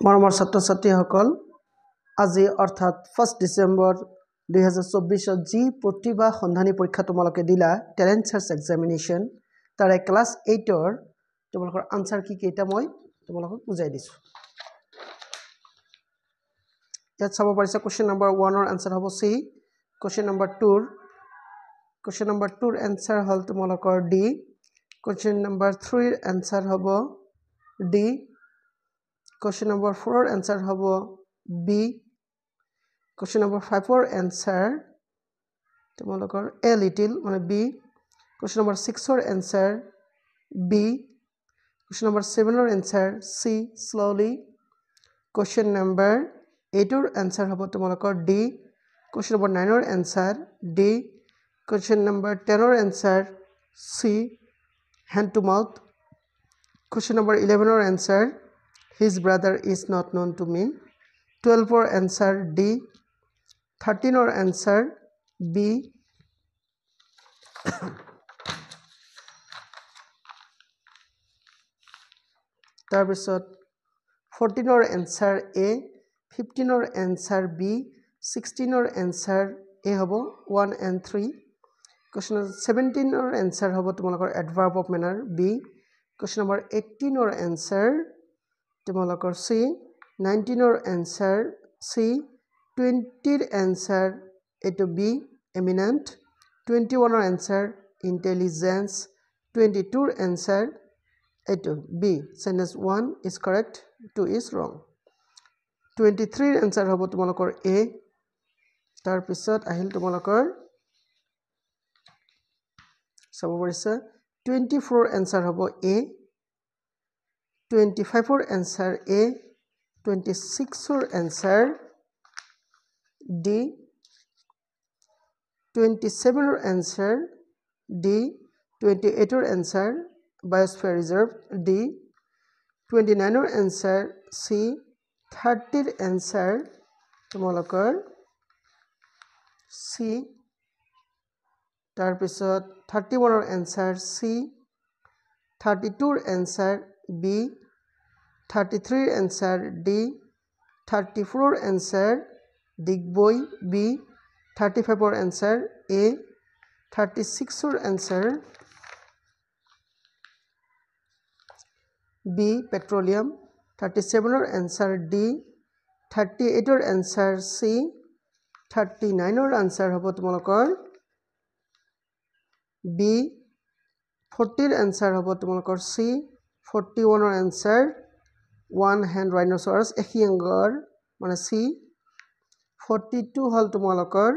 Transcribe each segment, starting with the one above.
মৰমৰ ছাত্ৰ-ছাত্ৰীসকল আজি অৰ্থাৎ 1 ডিসেম্বৰ 2024 যি প্ৰতিভা সন্ধানী পৰীক্ষা তোমালোকে দিলা টেলেণ্ট সাৰ্চ এক্সামিনেশ্যন তাৰে ক্লাছ 8 ৰ তোমালোকৰ আনসাৰ কি কেইটা মই তোমালোকক বুজাই দিছো ইয়াত চাব পাৰিছা কোৱেশ্চন নম্বৰ 1 ৰ আনসাৰ হ'ব সি কোৱেশ্চন নম্বৰ 2 ৰ আনসাৰ হল তোমালোকৰ ডি কোৱেশ্চন নম্বৰ 3 ৰ আনসাৰ হ'ব D Question number 4 answer hobo B. Question number 5 answer tomolokor a little mane B. Question number 6 answer B. Question number 7 answer C slowly. Question number 8 answer hobo tomolokor D. Question number 9 answer D. Question number 10 answer C hand to mouth. Question number 11 answer His brother is not known to me. 12 answer D. 13 answer B. Tarbisot 14 answer A. 15 answer B. 16 answer A hobo 1 and 3. Question number 17 answer hobo tomolokor adverb of manner B. Question number 18 answer tomolokor C 19 answer C 20 answer A to B eminent 21 answer intelligence 22 answer A to B sentence 1 is correct 2 is wrong 23 answer hobo tomolokor A tar pisot ahil tomolokor sabo parisa 24 answer hobo A 25 answer A 26 answer D 27 answer D 28 answer biosphere reserve D 29 answer C 30 answer tomolokor C tar pisot 31 answer C 32 answer B 33 answer D 34 answer Digboy B 35 answer A 36 answer B petroleum 37 answer D 38 answer C 39 answer hobo tomolokor B 40 answer hobo tomolokor C 41 answer one hand rhinoceros ehiangor mane C 42 hol tomolokor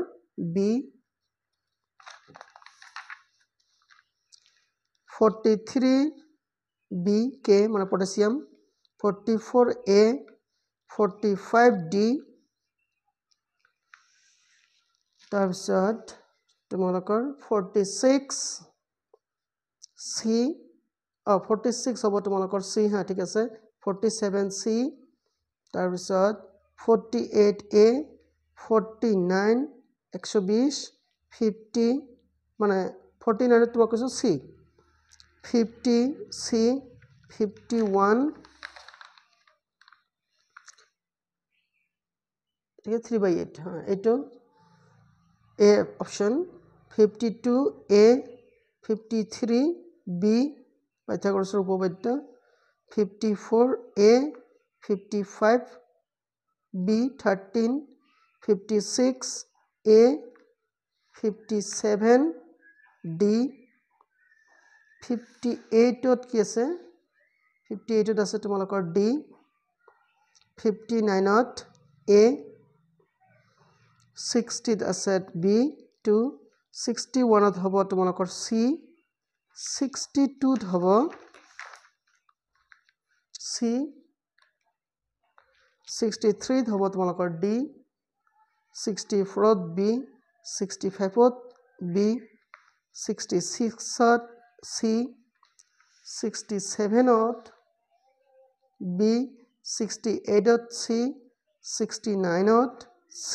B 43 B K mane potassium 44 A 45 D tabisot tomolokor 46 C 46 hobo tomolokor C ha thik ase 47 C tarbisot 48 A 49 120 50 mane 49 to koso C 50 C 51 3/8 ha eto A option 52 A 53 B Pythagoras উপপাদ্য 54 A 55 B 13 56 A 57 D 58 কি আছে 58 আছে তোমালোকৰ D 59 A 60 আছে B 2 61 হ'ব তোমালোকৰ C 62 হ'ব C 63 হ'ব তোমালোকৰ D 64 B 65 B 66 C 67 B 68 C 69 C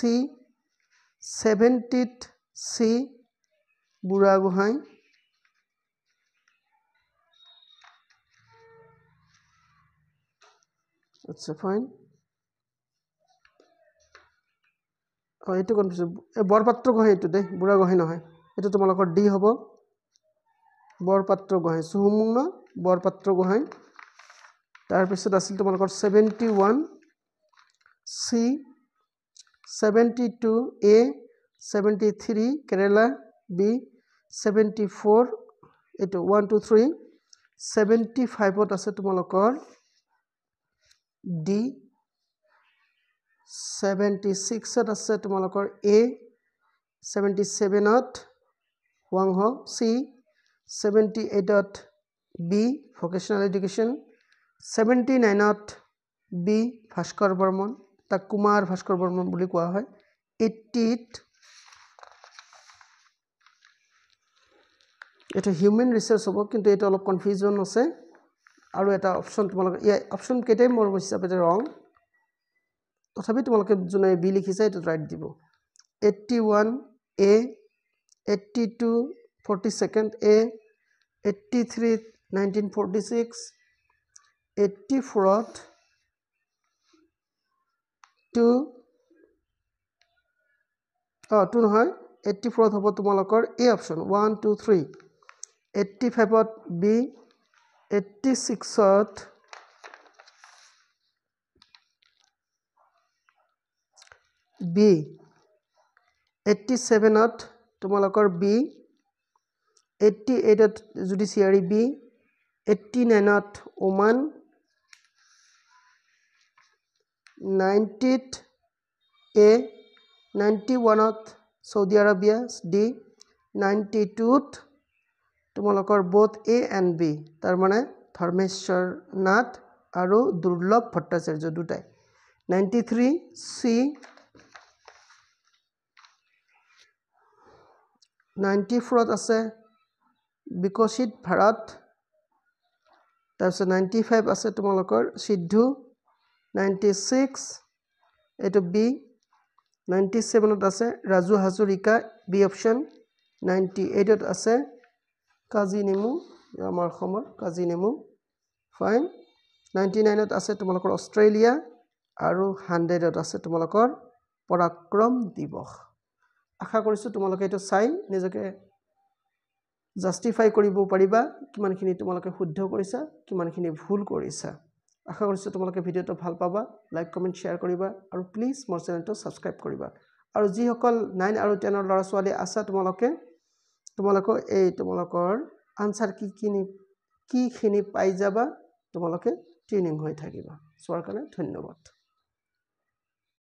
70 C বুঢ়া গোহাঁই That's fine. এইটো কনফিউজ বৰপাত্ৰ গোহাঁই এইটো দেই বুঢ়া গোহাঁই নহয় এইটো তোমালোকৰ ডি হ'ব বৰপাত্ৰ গোহাঁই সুহুমুংন বৰপাত্ৰ গোহাঁই তাৰপিছত আছিল তোমালোকৰ 71 চি 72 এ 73 কেৰেলা বি 74 এইটো 1 2 3 75 আছে তোমালোকৰ ডি 76 আছে তোমালোকৰ এ 77 ৱাংহ C 78 B vocational education 79 B Bhaskar Barman তাক কুমাৰ ভাস্কৰ বৰ্মন বুলি কোৱা হয় 80 এটা হিউম্যান ৰিসাৰ্চ হ'ব কিন্তু এটা অলপ কনফিউজন আছে আৰু এটা অপচন তোমালোকে এই অপচন কেইটাই মোৰ হিচাপে ৰং তথাপি তোমালোকে যোনে বি লিখিছে এটা ৰাইট দিব 81 এ 82 42nd এ 83 1946 84th 2 নহয় 84th হ'ব তোমালোকৰ এ option 1 2 3 85th B 86th B 87th তোমালোকৰ B 88th judiciary B 89th Oman 90th A 91th Saudi Arabia D 92th তোমালোকৰ both A and B তাৰ মানে ধৰ্মেশ্বৰ নাথ আৰু দুৰ্লভ ভট্টাচাৰ্য দুটাই 93 C 94th আছে বিকশিত ভাৰত তাৰপিছত 95 আছে তোমালোকৰ সিদ্ধু 96 এইটো বি 97ত আছে ৰাজু হাজৰিকা বি অপচন 98ত আছে কাজী নেমু আমাৰ অসমৰ কাজী নেমু ফাইন 99ত আছে তোমালোকৰ অষ্ট্ৰেলিয়া আৰু 100ত আছে তোমালোকৰ পৰাক্ৰম দিৱস আশা কৰিছো তোমালোকে এটা চাই নিজকে জাস্টিফাই কৰিব পাৰিবা কিমানখিনি তোমালোকে শুদ্ধ কৰিছা কিমানখিনি ভুল কৰিছা আশা কৰিছো তোমালোকে ভিডিওটো ভাল পাবা লাইক কমেন্ট শেয়াৰ কৰিবা আৰু প্লিজ মোৰ চেনেলটো সাবস্ক্ৰাইব কৰিবা আৰু যি সকল 9 আৰু 10 ৰ ল'ৰা ছোৱালী আছে তোমালোকৰ এই তোমালোকৰ আনসাৰ কি খিনি পাই যাবা তোমালোকে ট্ৰেইনিং হৈ থাকিবা চোৱাৰ কাৰণে ধন্যবাদ